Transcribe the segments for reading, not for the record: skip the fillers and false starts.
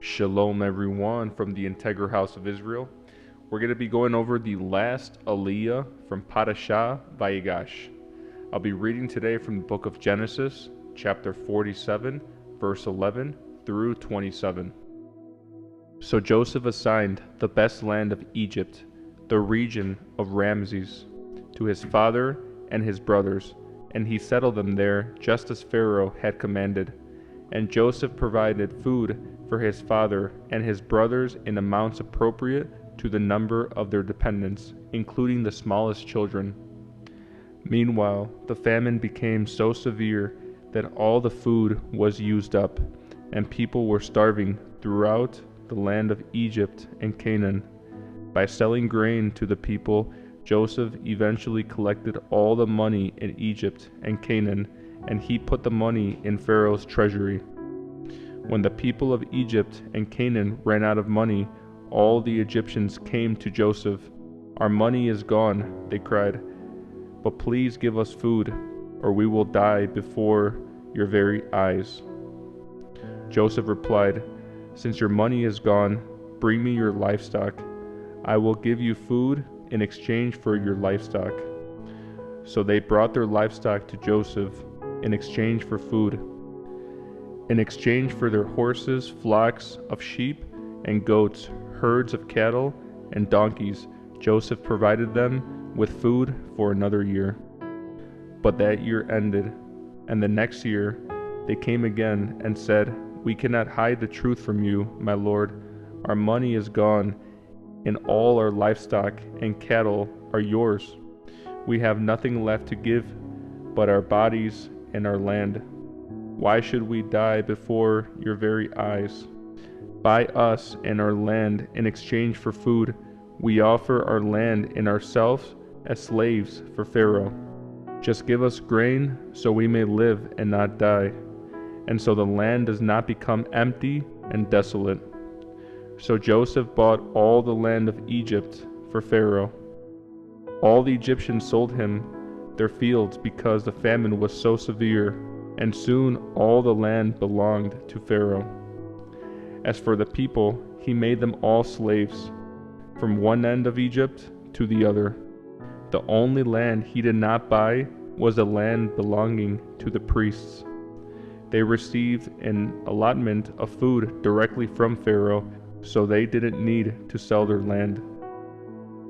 Shalom everyone from the Integral House of Israel. We're going to be going over the last Aliyah from Parasha, Vayigash. I'll be reading today from the book of Genesis, chapter 47, verse 11 through 27. So Joseph assigned the best land of Egypt, the region of Ramses, to his father and his brothers, and he settled them there just as Pharaoh had commanded. And Joseph provided food for his father and his brothers in amounts appropriate to the number of their dependents, including the smallest children. Meanwhile, the famine became so severe that all the food was used up, and people were starving throughout the land of Egypt and Canaan. By selling grain to the people, Joseph eventually collected all the money in Egypt and Canaan, and he put the money in Pharaoh's treasury. When the people of Egypt and Canaan ran out of money, all the Egyptians came to Joseph. "Our money is gone," they cried, "but please give us food, or we will die before your very eyes." Joseph replied, "Since your money is gone, bring me your livestock. I will give you food in exchange for your livestock." So they brought their livestock to Joseph in exchange for food. In exchange for their horses, flocks of sheep and goats, herds of cattle and donkeys, Joseph provided them with food for another year. But that year ended, and the next year they came again and said, "We cannot hide the truth from you, my lord. Our money is gone, and all our livestock and cattle are yours. We have nothing left to give but our bodies and our land. Why should we die before your very eyes? Buy us and our land in exchange for food. We offer our land and ourselves as slaves for Pharaoh. Just give us grain so we may live and not die, and so the land does not become empty and desolate." So Joseph bought all the land of Egypt for Pharaoh. All the Egyptians sold him their fields because the famine was so severe, and soon all the land belonged to Pharaoh. As for the people, he made them all slaves, from one end of Egypt to the other. The only land he did not buy was the land belonging to the priests. They received an allotment of food directly from Pharaoh, so they didn't need to sell their land.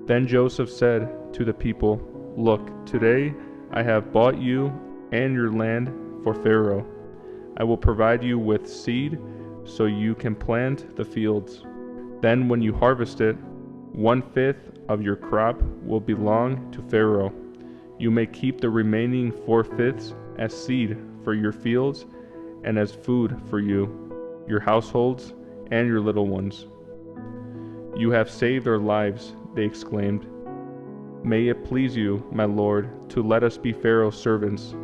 Then Joseph said to the people, "Look, today I have bought you and your land for Pharaoh. I will provide you with seed so you can plant the fields. Then when you harvest it, 1/5 of your crop will belong to Pharaoh. You may keep the remaining 4/5 as seed for your fields and as food for you, your households, and your little ones." "You have saved our lives," they exclaimed. "May it please you, my lord, to let us be Pharaoh's servants."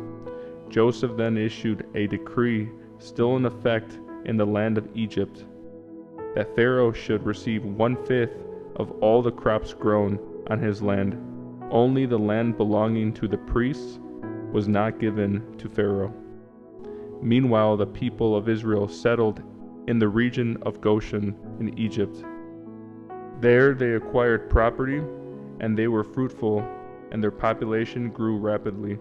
Joseph then issued a decree still in effect in the land of Egypt, that Pharaoh should receive 1/5 of all the crops grown on his land. Only the land belonging to the priests was not given to Pharaoh. Meanwhile, the people of Israel settled in the region of Goshen in Egypt. There they acquired property, and they were fruitful, and their population grew rapidly.